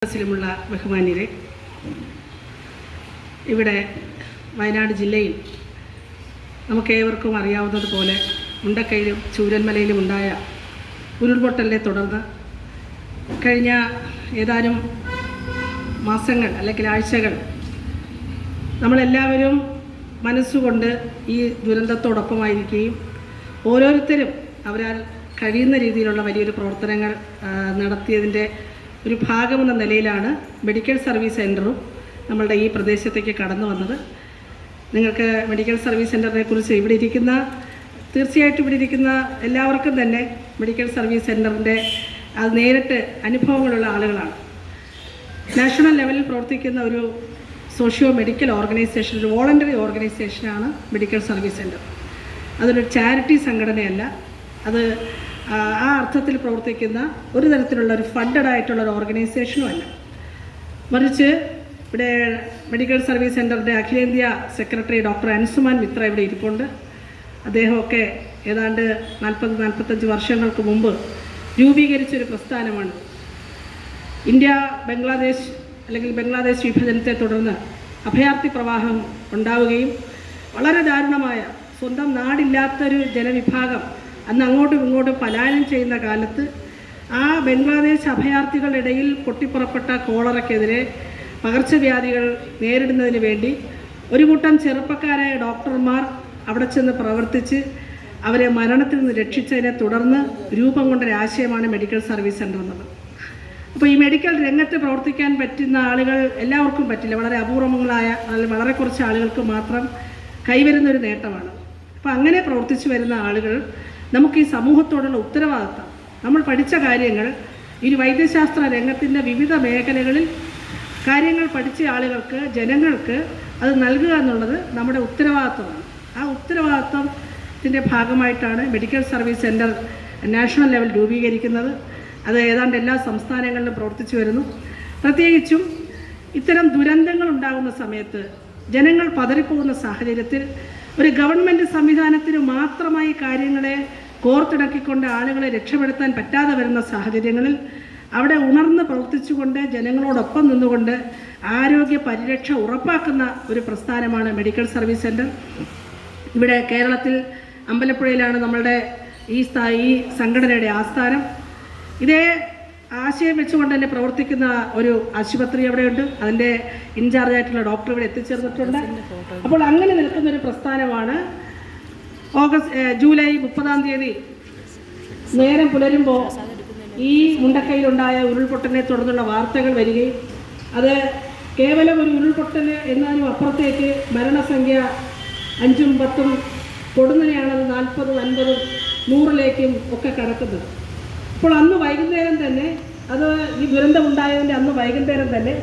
സദസ്സിലുമുള്ള ബഹുമാന്യരെ, ഇവിടെ വയനാട് ജില്ലയിൽ നമുക്കേവർക്കും അറിയാവുന്നതുപോലെ മുണ്ടക്കയിലും ചൂരന്മലയിലും ഉണ്ടായ ഉരുൾപൊട്ടലിനെ തുടർന്ന് കഴിഞ്ഞ ഏതാനും മാസങ്ങൾ അല്ലെങ്കിൽ ആഴ്ചകൾ നമ്മളെല്ലാവരും മനസ്സുകൊണ്ട് ഈ ദുരന്തത്തോടൊപ്പമായിരിക്കുകയും ഓരോരുത്തരും അവരാൽ കഴിയുന്ന രീതിയിലുള്ള വലിയൊരു പ്രവർത്തനങ്ങൾ നടത്തിയതിൻ്റെ ഒരു ഭാഗമെന്ന നിലയിലാണ് മെഡിക്കൽ സർവീസ് സെൻ്ററും നമ്മളുടെ ഈ പ്രദേശത്തേക്ക് കടന്നു വന്നത്. നിങ്ങൾക്ക് മെഡിക്കൽ സർവീസ് സെൻ്ററിനെ കുറിച്ച് തീർച്ചയായിട്ടും ഇവിടെ ഇരിക്കുന്ന എല്ലാവർക്കും തന്നെ മെഡിക്കൽ സർവീസ് സെൻ്ററിൻ്റെ അത് നേരിട്ട് അനുഭവങ്ങളുള്ള ആളുകളാണ്. നാഷണൽ ലെവലിൽ പ്രവർത്തിക്കുന്ന ഒരു സോഷ്യോ മെഡിക്കൽ ഓർഗനൈസേഷൻ, ഒരു വോളണ്ടറി ഓർഗനൈസേഷനാണ് മെഡിക്കൽ സർവീസ് സെൻ്റർ. അതൊരു ചാരിറ്റി സംഘടനയല്ല. അത് ആ അർത്ഥത്തിൽ പ്രവർത്തിക്കുന്ന ഒരു തരത്തിലുള്ള ഒരു ഫണ്ടഡ് ആയിട്ടുള്ള ഒരു ഓർഗനൈസേഷനും അല്ല. മറിച്ച് ഇവിടെ മെഡിക്കൽ സർവീസ് സെൻ്ററിൻ്റെ അഖിലേന്ത്യാ സെക്രട്ടറി ഡോക്ടർ അൻസുമാൻ മിത്ര ഇവിടെ ഇരിപ്പുണ്ട്. അദ്ദേഹമൊക്കെ ഏതാണ്ട് 40-45 വർഷങ്ങൾക്ക് മുമ്പ് രൂപീകരിച്ചൊരു പ്രസ്ഥാനമാണ്. ഇന്ത്യ ബംഗ്ലാദേശ് അല്ലെങ്കിൽ ബംഗ്ലാദേശ് വിഭജനത്തെ തുടർന്ന് അഭയാർത്ഥി പ്രവാഹം ഉണ്ടാവുകയും വളരെ ദാരുണമായ സ്വന്തം നാടില്ലാത്തൊരു ജനവിഭാഗം അന്ന് അങ്ങോട്ടും ഇങ്ങോട്ടും പലായനം ചെയ്യുന്ന കാലത്ത് ആ ബംഗ്ലാദേശ് അഭയാർത്ഥികളുടെ ഇടയിൽ പൊട്ടിപ്പുറപ്പെട്ട കോളറയ്ക്കെതിരെ പകർച്ചവ്യാധികൾ നേരിടുന്നതിന് വേണ്ടി ഒരു കൂട്ടം ചെറുപ്പക്കാരായ ഡോക്ടർമാർ അവിടെ ചെന്ന് പ്രവർത്തിച്ച് അവരെ മരണത്തിൽ നിന്ന് രക്ഷിച്ചതിനെ തുടർന്ന് രൂപം കൊണ്ടൊരാശയമാണ് മെഡിക്കൽ സർവീസ് സെൻ്റർ എന്നുള്ളത്. അപ്പോൾ ഈ മെഡിക്കൽ രംഗത്ത് പ്രവർത്തിക്കാൻ പറ്റുന്ന ആളുകൾ എല്ലാവർക്കും പറ്റില്ല. വളരെ അപൂർവങ്ങളായ അല്ലെങ്കിൽ വളരെ കുറച്ച് ആളുകൾക്ക് മാത്രം കൈവരുന്നൊരു നേട്ടമാണ്. അപ്പോൾ അങ്ങനെ പ്രവർത്തിച്ചു വരുന്ന ആളുകൾ നമുക്ക് ഈ സമൂഹത്തോടുള്ള ഉത്തരവാദിത്തം, നമ്മൾ പഠിച്ച കാര്യങ്ങൾ ഈ വൈദ്യശാസ്ത്ര രംഗത്തിൻ്റെ വിവിധ മേഖലകളിൽ കാര്യങ്ങൾ പഠിച്ച ആളുകൾക്ക്, ജനങ്ങൾക്ക് അത് നൽകുക എന്നുള്ളത് നമ്മുടെ ഉത്തരവാദിത്തമാണ്. ആ ഉത്തരവാദിത്തത്തിൻ്റെ ഭാഗമായിട്ടാണ് medical service centre national level രൂപീകരിക്കുന്നത്. അത് ഏതാണ്ട് എല്ലാ സംസ്ഥാനങ്ങളിലും പ്രവർത്തിച്ചു വരുന്നു. പ്രത്യേകിച്ചും ഇത്തരം ദുരന്തങ്ങൾ ഉണ്ടാകുന്ന സമയത്ത് ജനങ്ങൾ പതറിപ്പോകുന്ന സാഹചര്യത്തിൽ ഒരു ഗവൺമെൻറ് സംവിധാനത്തിന് മാത്രമായി കാര്യങ്ങളെ കോർത്തിണക്കിക്കൊണ്ട് ആളുകളെ രക്ഷപ്പെടുത്താൻ പറ്റാതെ വരുന്ന സാഹചര്യങ്ങളിൽ അവിടെ ഉണർന്ന് പ്രവർത്തിച്ചുകൊണ്ട് ജനങ്ങളോടൊപ്പം നിന്നുകൊണ്ട് ആരോഗ്യ പരിരക്ഷ ഉറപ്പാക്കുന്ന ഒരു പ്രസ്ഥാനമാണ് മെഡിക്കൽ സർവീസ് സെൻ്റർ. ഇവിടെ കേരളത്തിൽ അമ്പലപ്പുഴയിലാണ് നമ്മളുടെ ഈ സംഘടനയുടെ ആസ്ഥാനം. ഇതേ ആശയം വെച്ചുകൊണ്ട് തന്നെ പ്രവർത്തിക്കുന്ന ഒരു ആശുപത്രി അവിടെയുണ്ട്. അതിൻ്റെ ഇൻചാർജായിട്ടുള്ള ഡോക്ടർ ഇവിടെ എത്തിച്ചേർന്നിട്ടുണ്ട്. അപ്പോൾ അങ്ങനെ നിൽക്കുന്നൊരു പ്രസ്ഥാനമാണ്. ജൂലൈ 30 നേരം പുലരുമ്പോൾ ഈ മുണ്ടക്കയിലുണ്ടായ ഉരുൾപൊട്ടലിനെ തുടർന്നുള്ള വാർത്തകൾ വരികയും അത് കേവലം ഒരു ഉരുൾപൊട്ടൽ എന്നാലും അപ്പുറത്തേക്ക് മരണസംഖ്യ 5ഉം 10ഉം കൊടുന്നനെയാണത് 40, 50, 100ലേക്കും ഒക്കെ കടക്കുന്നത്. അപ്പോൾ അന്ന് വൈകുന്നേരം തന്നെ അത് ഈ ദുരന്തം ഉണ്ടായതിൻ്റെ അന്ന് വൈകുന്നേരം തന്നെ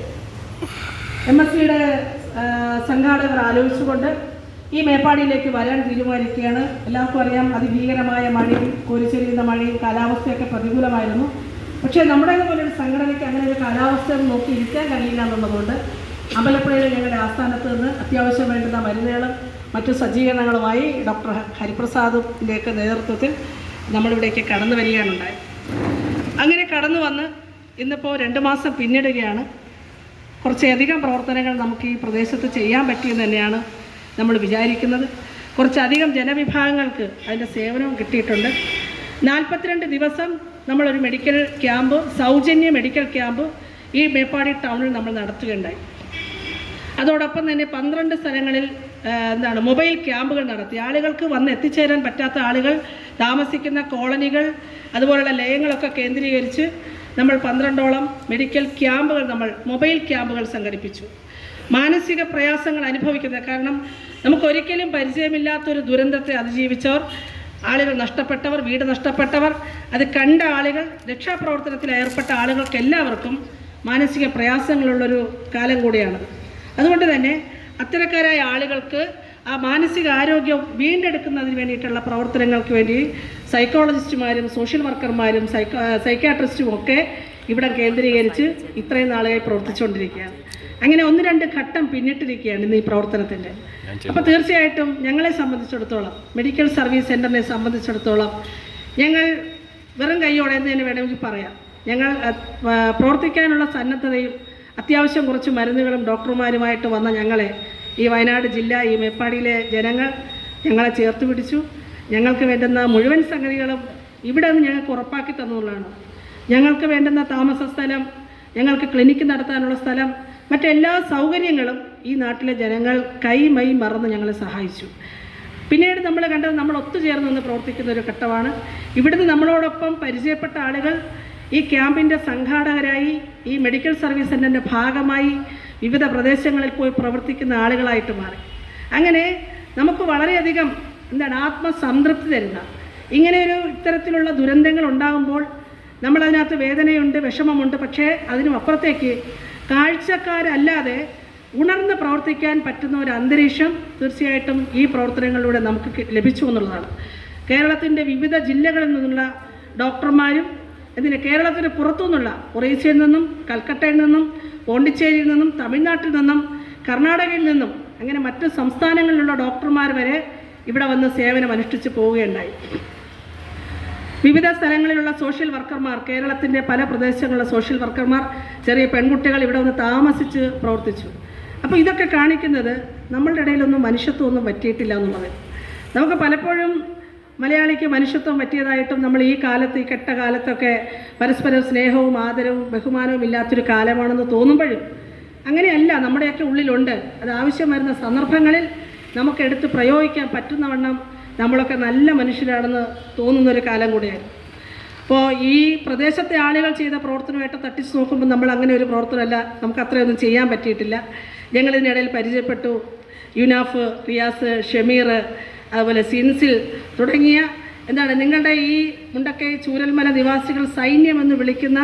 MSCയുടെ സംഘാടകർ ആലോചിച്ചുകൊണ്ട് ഈ മേപ്പാടിയിലേക്ക് വരാൻ തീരുമാനിക്കുകയാണ്. എല്ലാവർക്കും അറിയാം, അതിഭീകരമായ മഴയും കോരിച്ചെരിയുന്ന മഴയും കാലാവസ്ഥയൊക്കെ പ്രതികൂലമായിരുന്നു. പക്ഷേ നമ്മുടെ പോലൊരു സംഘടനയ്ക്ക് അങ്ങനെ ഒരു കാലാവസ്ഥ നോക്കി ഇരിക്കാൻ കഴിയില്ല എന്നുള്ളതുകൊണ്ട് അമ്പലപ്പുഴയിൽ ഞങ്ങളുടെ ആസ്ഥാനത്ത് നിന്ന് അത്യാവശ്യം വേണ്ടുന്ന മരുന്നുകളും മറ്റു സജ്ജീകരണങ്ങളുമായി ഡോക്ടർ ഹരിപ്രസാദിൻ്റെയൊക്കെ നേതൃത്വത്തിൽ നമ്മളിവിടേക്ക് കടന്നു വരികയാണുണ്ടായത്. അങ്ങനെ കടന്നു വന്ന് ഇന്നിപ്പോൾ 2 മാസം പിന്നിടുകയാണ്. കുറച്ചധികം പ്രവർത്തനങ്ങൾ നമുക്ക് ഈ പ്രദേശത്ത് ചെയ്യാൻ പറ്റിയെന്ന് തന്നെയാണ് നമ്മൾ വിചാരിക്കുന്നത്. കുറച്ചധികം ജനവിഭാഗങ്ങൾക്ക് അതിൻ്റെ സേവനവും കിട്ടിയിട്ടുണ്ട്. 42 ദിവസം നമ്മളൊരു മെഡിക്കൽ ക്യാമ്പ്, സൗജന്യ മെഡിക്കൽ ക്യാമ്പ് ഈ മേപ്പാടി ടൗണിൽ നമ്മൾ നടത്തുകയുണ്ടായി. അതോടൊപ്പം തന്നെ 12 സ്ഥലങ്ങളിൽ മൊബൈൽ ക്യാമ്പുകൾ നടത്തി. ആളുകൾക്ക് വന്ന് എത്തിച്ചേരാൻ പറ്റാത്ത ആളുകൾ താമസിക്കുന്ന കോളനികൾ അതുപോലുള്ള ലയങ്ങളൊക്കെ കേന്ദ്രീകരിച്ച് നമ്മൾ 12ഓളം മെഡിക്കൽ ക്യാമ്പുകൾ, മൊബൈൽ ക്യാമ്പുകൾ സംഘടിപ്പിച്ചു. മാനസിക പ്രയാസങ്ങൾ അനുഭവിക്കുന്നത്, കാരണം നമുക്കൊരിക്കലും പരിചയമില്ലാത്തൊരു ദുരന്തത്തെ അതിജീവിച്ചവർ, ആളുകൾ നഷ്ടപ്പെട്ടവർ, വീട് നഷ്ടപ്പെട്ടവർ, അത് കണ്ട ആളുകൾ, രക്ഷാപ്രവർത്തനത്തിൽ ഏർപ്പെട്ട ആളുകൾക്ക് എല്ലാവർക്കും മാനസിക പ്രയാസങ്ങളുള്ളൊരു കാലം കൂടിയാണ്. അതുകൊണ്ട് തന്നെ അത്തരക്കാരായ ആളുകൾക്ക് ആ മാനസിക ആരോഗ്യം വീണ്ടെടുക്കുന്നതിന് വേണ്ടിയിട്ടുള്ള പ്രവർത്തനങ്ങൾക്ക് വേണ്ടി സൈക്കോളജിസ്റ്റുമാരും സോഷ്യൽ വർക്കർമാരും സൈക്യാട്രിസ്റ്റും ഒക്കെ ഇവിടെ കേന്ദ്രീകരിച്ച് ഇത്രയും നാളായി പ്രവർത്തിച്ചുകൊണ്ടിരിക്കുകയാണ്. അങ്ങനെ 1-2 ഘട്ടം പിന്നിട്ടിരിക്കുകയാണ് ഇന്ന് ഈ പ്രവർത്തനത്തിൻ്റെ. അപ്പോൾ തീർച്ചയായിട്ടും ഞങ്ങളെ സംബന്ധിച്ചിടത്തോളം, മെഡിക്കൽ സർവീസ് സെൻ്ററിനെ സംബന്ധിച്ചിടത്തോളം, ഞങ്ങൾ വെറും കൈയോടെ എന്ന് തന്നെ വേണമെങ്കിൽ പറയാം. ഞങ്ങൾ പ്രവർത്തിക്കാനുള്ള സന്നദ്ധതയും അത്യാവശ്യം കുറച്ച് മരുന്നുകളും ഡോക്ടർമാരുമായിട്ട് വന്ന ഞങ്ങളെ ഈ വയനാട് ജില്ല, ഈ മേപ്പാടിയിലെ ജനങ്ങൾ ഞങ്ങളെ ചേർത്ത് പിടിച്ചു. ഞങ്ങൾക്ക് വേണ്ടുന്ന മുഴുവൻ സംഗതികളും ഇവിടെ നിന്ന് ഞങ്ങൾക്ക് ഉറപ്പാക്കി തന്നുള്ളതാണ്. ഞങ്ങൾക്ക് വേണ്ടുന്ന താമസ സ്ഥലം, ഞങ്ങൾക്ക് ക്ലിനിക്ക് നടത്താനുള്ള സ്ഥലം, മറ്റെല്ലാ സൗകര്യങ്ങളും ഈ നാട്ടിലെ ജനങ്ങൾ കൈമൈ മറന്ന് ഞങ്ങളെ സഹായിച്ചു. പിന്നീട് നമ്മൾ കണ്ടത് നമ്മൾ ഒത്തുചേർന്ന് നിന്ന് പ്രവർത്തിക്കുന്ന ഒരു ഘട്ടമാണ്. ഇവിടുന്ന് നമ്മളോടൊപ്പം പരിചയപ്പെട്ട ആളുകൾ ഈ ക്യാമ്പിൻ്റെ സംഘാടകരായി, ഈ മെഡിക്കൽ സർവീസ് സെൻ്ററിൻ്റെ ഭാഗമായി വിവിധ പ്രദേശങ്ങളിൽ പോയി പ്രവർത്തിക്കുന്ന ആളുകളായിട്ട് മാറി. അങ്ങനെ നമുക്ക് വളരെയധികം ആത്മസംതൃപ്തി തരുന്ന ഇങ്ങനെയൊരു ഇത്തരത്തിലുള്ള ദുരന്തങ്ങൾ ഉണ്ടാകുമ്പോൾ നമ്മളതിനകത്ത് വേദനയുണ്ട്, വിഷമമുണ്ട്. പക്ഷേ അതിനും അപ്പുറത്തേക്ക് കാഴ്ചക്കാരല്ലാതെ ഉണർന്ന് പ്രവർത്തിക്കാൻ പറ്റുന്ന ഒരു അന്തരീക്ഷം തീർച്ചയായിട്ടും ഈ പ്രവർത്തനങ്ങളിലൂടെ നമുക്ക് ലഭിച്ചു എന്നുള്ളതാണ്. കേരളത്തിൻ്റെ വിവിധ ജില്ലകളിൽ നിന്നുള്ള ഡോക്ടർമാരും കേരളത്തിന് പുറത്തുനിന്നുള്ള ഒറീസയിൽ നിന്നും, കൽക്കട്ടയിൽ നിന്നും, പോണ്ടിച്ചേരിയിൽ നിന്നും, തമിഴ്നാട്ടിൽ നിന്നും, കർണാടകയിൽ നിന്നും, അങ്ങനെ മറ്റ് സംസ്ഥാനങ്ങളിലുള്ള ഡോക്ടർമാർ വരെ ഇവിടെ വന്ന് സേവനം അനുഷ്ഠിച്ച് പോവുകയുണ്ടായി. വിവിധ സ്ഥലങ്ങളിലുള്ള സോഷ്യൽ വർക്കർമാർ, കേരളത്തിൻ്റെ പല പ്രദേശങ്ങളിലുള്ള സോഷ്യൽ വർക്കർമാർ, ചെറിയ പെൺകുട്ടികൾ ഇവിടെ വന്ന് താമസിച്ച് പ്രവർത്തിച്ചു. അപ്പോൾ ഇതൊക്കെ കാണിക്കുന്നത് നമ്മളുടെ ഇടയിലൊന്നും മനുഷ്യത്വമൊന്നും പറ്റിയിട്ടില്ല എന്നുള്ളത്. നമുക്ക് പലപ്പോഴും മലയാളിക്ക് മനുഷ്യത്വം പറ്റിയതായിട്ടും നമ്മൾ ഈ കാലത്ത്, ഈ കെട്ട കാലത്തൊക്കെ പരസ്പരം സ്നേഹവും ആദരവും ബഹുമാനവും ഇല്ലാത്തൊരു കാലമാണെന്ന് തോന്നുമ്പോഴും അങ്ങനെയല്ല. നമ്മുടെയൊക്കെ ഉള്ളിലുണ്ട്. അത് ആവശ്യം വരുന്ന സന്ദർഭങ്ങളിൽ നമുക്കെടുത്ത് പ്രയോഗിക്കാൻ പറ്റുന്നവണ്ണം നമ്മളൊക്കെ നല്ല മനുഷ്യരാണെന്ന് തോന്നുന്നൊരു കാലം കൂടിയായിരുന്നു. അപ്പോൾ ഈ പ്രദേശത്തെ ആളുകൾ ചെയ്ത പ്രവർത്തനമായിട്ട് തട്ടിച്ച് നോക്കുമ്പോൾ നമ്മൾ അങ്ങനെ ഒരു പ്രവർത്തനമല്ല, നമുക്ക് അത്രയൊന്നും ചെയ്യാൻ പറ്റിയിട്ടില്ല. ഞങ്ങളിതിനിടയിൽ പരിചയപ്പെട്ടു. യുനാഫ്, റിയാസ്, ഷമീർ, അതുപോലെ സിൻസിൽ തുടങ്ങിയ നിങ്ങളുടെ ഈ മുണ്ടക്കൈ ചൂരൽമല നിവാസികൾ സൈന്യമെന്ന് വിളിക്കുന്ന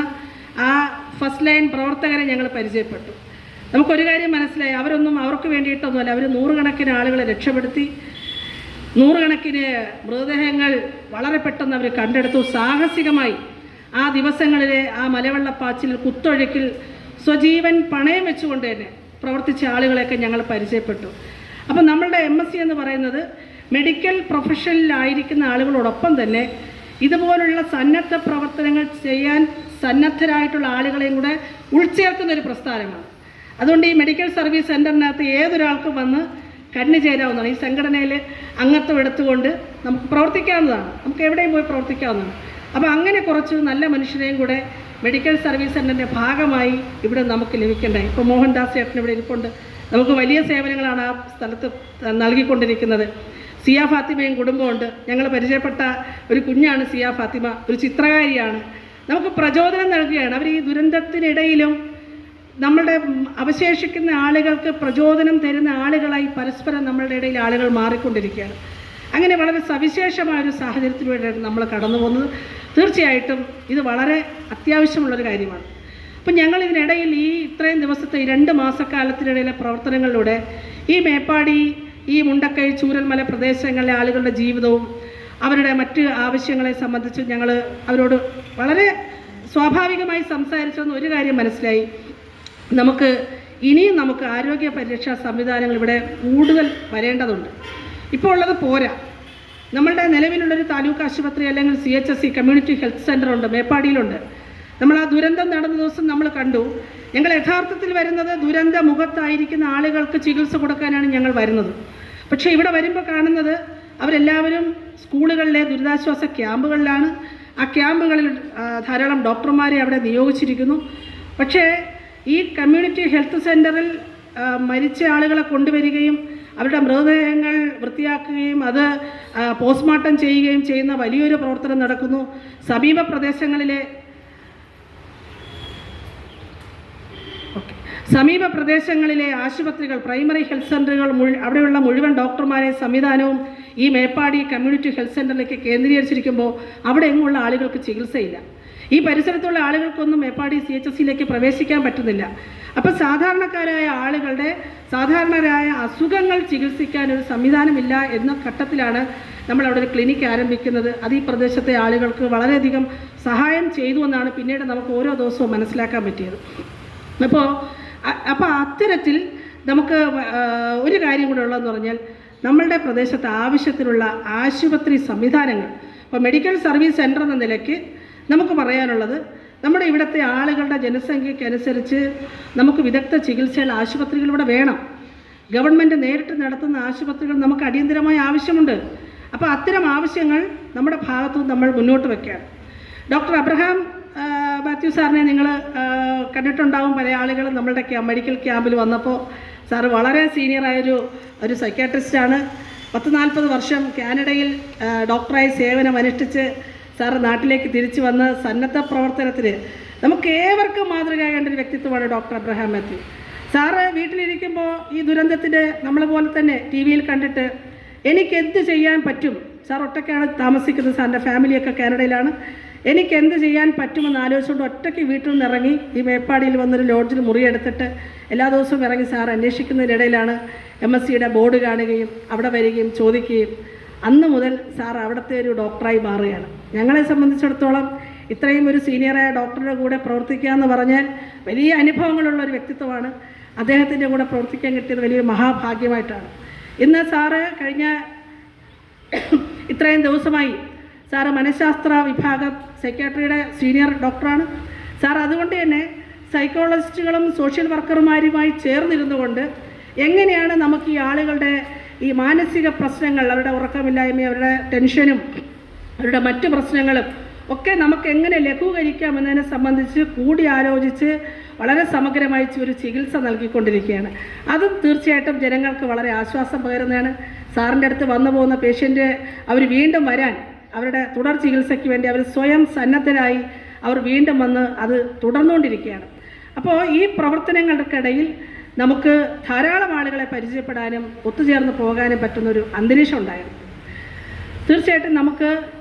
ആ ഫസ്റ്റ് ലൈൻ പ്രവർത്തകരെ ഞങ്ങൾ പരിചയപ്പെട്ടു. നമുക്കൊരു കാര്യം മനസ്സിലായി, അവർക്ക് വേണ്ടിയിട്ടൊന്നുമല്ല, അവർ നൂറുകണക്കിന് ആളുകളെ രക്ഷപ്പെടുത്തി. നൂറുകണക്കിന് മൃതദേഹങ്ങൾ വളരെ പെട്ടെന്ന് അവർ കണ്ടെടുത്തു. സാഹസികമായി ആ ദിവസങ്ങളിലെ ആ മലവെള്ളപ്പാച്ചിൽ, കുത്തൊഴുക്കിൽ സ്വജീവൻ പണയം വെച്ചുകൊണ്ട് തന്നെ പ്രവർത്തിച്ച ആളുകളെയൊക്കെ ഞങ്ങൾ പരിചയപ്പെട്ടു. അപ്പോൾ നമ്മളുടെ MSc എന്ന് പറയുന്നത് മെഡിക്കൽ പ്രൊഫഷനിലായിരിക്കുന്ന ആളുകളോടൊപ്പം തന്നെ ഇതുപോലുള്ള സന്നദ്ധ പ്രവർത്തനങ്ങൾ ചെയ്യാൻ സന്നദ്ധരായിട്ടുള്ള ആളുകളെയും കൂടെ ഉൾച്ചേർക്കുന്നൊരു പ്രസ്ഥാനമാണ്. അതുകൊണ്ട് ഈ മെഡിക്കൽ സർവീസ് സെൻ്ററിനകത്ത് ഏതൊരാൾക്കും വന്ന് കണ്ണു ചേരാവുന്നതാണ്. ഈ സംഘടനയിൽ അംഗത്വം എടുത്തുകൊണ്ട് നമുക്ക് പ്രവർത്തിക്കാവുന്നതാണ്, നമുക്ക് എവിടെയും പോയി പ്രവർത്തിക്കാവുന്നതാണ്. അപ്പോൾ അങ്ങനെ കുറച്ച് നല്ല മനുഷ്യരെയും കൂടെ മെഡിക്കൽ സർവീസ് സെൻ്ററിൻ്റെ ഭാഗമായി ഇവിടെ നമുക്ക് ലഭിക്കേണ്ടായി. ഇപ്പോൾ മോഹൻദാസ് ചേട്ടൻ ഇവിടെ ഇരിപ്പുണ്ട്. നമുക്ക് വലിയ സേവനങ്ങളാണ് ആ സ്ഥലത്ത് നൽകിക്കൊണ്ടിരിക്കുന്നത്. സിയ ഫാത്തിമയും കുടുംബമുണ്ട്. ഞങ്ങൾ പരിചയപ്പെട്ട ഒരു കുഞ്ഞാണ് സിയ ഫാത്തിമ, ഒരു ചിത്രകാരിയാണ്. നമുക്ക് പ്രചോദനം നൽകുകയാണ്. അവർ ഈ ദുരന്തത്തിനിടയിലും നമ്മളുടെ അവശേഷിക്കുന്ന ആളുകൾക്ക് പ്രചോദനം തരുന്ന ആളുകളായി പരസ്പരം നമ്മളുടെ ഇടയിൽ ആളുകൾ മാറിക്കൊണ്ടിരിക്കുകയാണ്. അങ്ങനെ വളരെ സവിശേഷമായൊരു സാഹചര്യത്തിലൂടെയാണ് നമ്മൾ കടന്നു പോകുന്നത്. തീർച്ചയായിട്ടും ഇത് വളരെ അത്യാവശ്യമുള്ളൊരു കാര്യമാണ്. അപ്പം ഞങ്ങളിതിനിടയിൽ ഈ ഇത്രയും ദിവസത്തെ ഈ 2 മാസക്കാലത്തിനിടയിലെ പ്രവർത്തനങ്ങളിലൂടെ ഈ മേപ്പാടി, ഈ മുണ്ടക്കൈ ചൂരൽമല പ്രദേശങ്ങളിലെ ആളുകളുടെ ജീവിതവും അവരുടെ മറ്റ് ആവശ്യങ്ങളെ സംബന്ധിച്ച് ഞങ്ങൾ അവരോട് വളരെ സ്വാഭാവികമായി സംസാരിച്ചെന്ന് ഒരു കാര്യം മനസ്സിലായി. ഇനിയും നമുക്ക് ആരോഗ്യ പരിരക്ഷാ സംവിധാനങ്ങൾ ഇവിടെ കൂടുതൽ വരേണ്ടതുണ്ട്. ഇപ്പോൾ ഉള്ളത് പോരാ. നമ്മളുടെ നിലവിലുള്ളൊരു താലൂക്ക് ആശുപത്രി അല്ലെങ്കിൽ CHSC കമ്മ്യൂണിറ്റി ഹെൽത്ത് സെൻ്റർ ഉണ്ട്, മേപ്പാടിയിലുണ്ട്. നമ്മൾ ആ ദുരന്തം നടന്ന ദിവസം നമ്മൾ കണ്ടു. ഞങ്ങൾ യഥാർത്ഥത്തിൽ വരുന്നത് ദുരന്ത മുഖത്തായിരിക്കുന്ന ആളുകൾക്ക് ചികിത്സ കൊടുക്കാനാണ് ഞങ്ങൾ വരുന്നത്. പക്ഷേ ഇവിടെ വരുമ്പോൾ കാണുന്നത് അവരെല്ലാവരും സ്കൂളുകളിലെ ദുരിതാശ്വാസ ക്യാമ്പുകളിലാണ്. ആ ക്യാമ്പുകളിൽ ധാരാളം ഡോക്ടർമാരെ അവിടെ നിയോഗിച്ചിരിക്കുന്നു. പക്ഷേ ഈ കമ്മ്യൂണിറ്റി ഹെൽത്ത് സെൻ്ററിൽ മരിച്ച ആളുകളെ കൊണ്ടുവരികയും അവരുടെ മൃതദേഹങ്ങൾ വൃത്തിയാക്കുകയും അത് പോസ്റ്റ്മോർട്ടം ചെയ്യുകയും ചെയ്യുന്ന വലിയൊരു പ്രവർത്തനം നടക്കുന്നു. സമീപ പ്രദേശങ്ങളിലെ ആശുപത്രികൾ, പ്രൈമറി ഹെൽത്ത് സെൻ്ററുകൾ, അവിടെയുള്ള മുഴുവൻ ഡോക്ടർമാരെ സംവിധാനവും ഈ മേപ്പാടി കമ്മ്യൂണിറ്റി ഹെൽത്ത് സെൻ്ററിലേക്ക് കേന്ദ്രീകരിച്ചിരിക്കുമ്പോൾ അവിടെ എങ്ങുള്ള ആളുകൾക്ക് ചികിത്സയില്ല. ഈ പരിസരത്തുള്ള ആളുകൾക്കൊന്നും മേപ്പാടി CHSയിലേക്ക് പ്രവേശിക്കാൻ പറ്റുന്നില്ല. അപ്പോൾ സാധാരണക്കാരായ ആളുകളുടെ സാധാരണരായ അസുഖങ്ങൾ ചികിത്സിക്കാൻ ഒരു സംവിധാനമില്ല എന്ന ഘട്ടത്തിലാണ് നമ്മളവിടെ ഒരു ക്ലിനിക്ക് ആരംഭിക്കുന്നത്. അത് ഈ പ്രദേശത്തെ ആളുകൾക്ക് വളരെയധികം സഹായം ചെയ്തു എന്നാണ് പിന്നീട് നമുക്ക് ഓരോ ദിവസവും മനസ്സിലാക്കാൻ പറ്റിയത്. അപ്പോൾ അത്തരത്തിൽ നമുക്ക് ഒരു കാര്യം കൂടെ ഉള്ളതെന്ന് പറഞ്ഞാൽ നമ്മളുടെ പ്രദേശത്ത് ആവശ്യത്തിനുള്ള ആശുപത്രി സംവിധാനങ്ങൾ, ഇപ്പോൾ മെഡിക്കൽ സർവീസ് സെൻ്റർ എന്ന നിലയ്ക്ക് നമുക്ക് പറയാനുള്ളത് നമ്മുടെ ഇവിടുത്തെ ആളുകളുടെ ജനസംഖ്യയ്ക്കനുസരിച്ച് നമുക്ക് വിദഗ്ധ ചികിത്സകൾ ആശുപത്രികൾ ഇവിടെ വേണം. ഗവൺമെൻറ് നേരിട്ട് നടത്തുന്ന ആശുപത്രികൾ നമുക്ക് അടിയന്തരമായ ആവശ്യമുണ്ട്. അപ്പോൾ അത്തരം ആവശ്യങ്ങൾ നമ്മുടെ ഭാഗത്തുനിന്ന് നമ്മൾ മുന്നോട്ട് വയ്ക്കുകയാണ്. ഡോക്ടർ അബ്രഹാം മാത്യു സാറിനെ നിങ്ങൾ കണ്ടിട്ടുണ്ടാവും. പല ആളുകളും നമ്മളുടെ മെഡിക്കൽ ക്യാമ്പിൽ വന്നപ്പോൾ സാറ് വളരെ സീനിയറായൊരു സൈക്യാട്രിസ്റ്റാണ്. 40 വർഷം കാനഡയിൽ ഡോക്ടറായി സേവനം അനുഷ്ഠിച്ച് സാറ് നാട്ടിലേക്ക് തിരിച്ചു വന്ന് സന്നദ്ധ പ്രവർത്തനത്തിന് നമുക്ക് ഏവർക്കും മാതൃകയാകേണ്ട ഒരു വ്യക്തിത്വമാണ് ഡോക്ടർ അബ്രഹാം മാത്യു. സാറ് വീട്ടിലിരിക്കുമ്പോൾ ഈ ദുരന്തത്തിൻ്റെ നമ്മളെ പോലെ തന്നെ ടി വിയിൽ കണ്ടിട്ട് എനിക്കെന്ത് ചെയ്യാൻ പറ്റും, സാർ ഒറ്റയ്ക്കാണ് താമസിക്കുന്നത്, സാറിൻ്റെ ഫാമിലിയൊക്കെ കാനഡയിലാണ്, എനിക്കെന്ത് ചെയ്യാൻ പറ്റുമെന്ന് ആലോചിച്ചുകൊണ്ട് ഒറ്റയ്ക്ക് വീട്ടിൽ നിന്ന് ഇറങ്ങി ഈ മേപ്പാടിയിൽ വന്നൊരു ലോഡ്ജിൽ മുറിയെടുത്തിട്ട് എല്ലാ ദിവസവും ഇറങ്ങി സാർ അന്വേഷിക്കുന്നതിനിടയിലാണ് MSCയുടെ ബോർഡ് കാണുകയും അവിടെ വരികയും ചോദിക്കുകയും അന്ന് മുതൽ സാർ അവിടുത്തെ ഒരു ഡോക്ടറായി മാറുകയാണ്. ഞങ്ങളെ സംബന്ധിച്ചിടത്തോളം ഇത്രയും ഒരു സീനിയറായ ഡോക്ടറുടെ കൂടെ പ്രവർത്തിക്കുക എന്ന് പറഞ്ഞാൽ വലിയ അനുഭവങ്ങളുള്ള ഒരു വ്യക്തിത്വമാണ്. അദ്ദേഹത്തിൻ്റെ കൂടെ പ്രവർത്തിക്കാൻ കിട്ടിയത് വലിയൊരു മഹാഭാഗ്യമായിട്ടാണ്. ഇന്ന് സാറ് കഴിഞ്ഞ ഇത്രയും ദിവസമായി സാറ് മനഃശാസ്ത്ര വിഭാഗം സൈക്യാട്രിയുടെ സീനിയർ ഡോക്ടറാണ്. സാർ അതുകൊണ്ട് തന്നെ സൈക്കോളജിസ്റ്റുകളും സോഷ്യൽ വർക്കർമാരുമായി ചേർന്നിരുന്നുകൊണ്ട് എങ്ങനെയാണ് നമുക്ക് ഈ ആളുകളുടെ ഈ മാനസിക പ്രശ്നങ്ങൾ, അവരുടെ ഉറക്കമില്ലായ്മയും അവരുടെ ടെൻഷനും അവരുടെ മറ്റു പ്രശ്നങ്ങളും ഒക്കെ നമുക്ക് എങ്ങനെ ലഘൂകരിക്കാം എന്നതിനെ സംബന്ധിച്ച് കൂടി ആലോചിച്ച് വളരെ സമഗ്രമായി ഒരു ചികിത്സ നൽകിക്കൊണ്ടിരിക്കുകയാണ്. അതും തീർച്ചയായിട്ടും ജനങ്ങൾക്ക് വളരെ ആശ്വാസം പകരുന്നതാണ്. സാറിൻ്റെ അടുത്ത് വന്നു പോകുന്ന പേഷ്യൻ്റ് അവർ വീണ്ടും വരാൻ, അവരുടെ തുടർ ചികിത്സയ്ക്ക് വേണ്ടി അവർ സ്വയം സന്നദ്ധരായി അവർ വീണ്ടും വന്ന് അത് തുടർന്നുകൊണ്ടിരിക്കുകയാണ്. അപ്പോൾ ഈ പ്രവർത്തനങ്ങൾക്കിടയിൽ നമുക്ക് ധാരാളം ആളുകളെ പരിചയപ്പെടാനും ഒത്തുചേർന്ന് പോകാനും പറ്റുന്നൊരു അന്തരീക്ഷം ഉണ്ടായിരുന്നു. തീർച്ചയായിട്ടും നമുക്ക്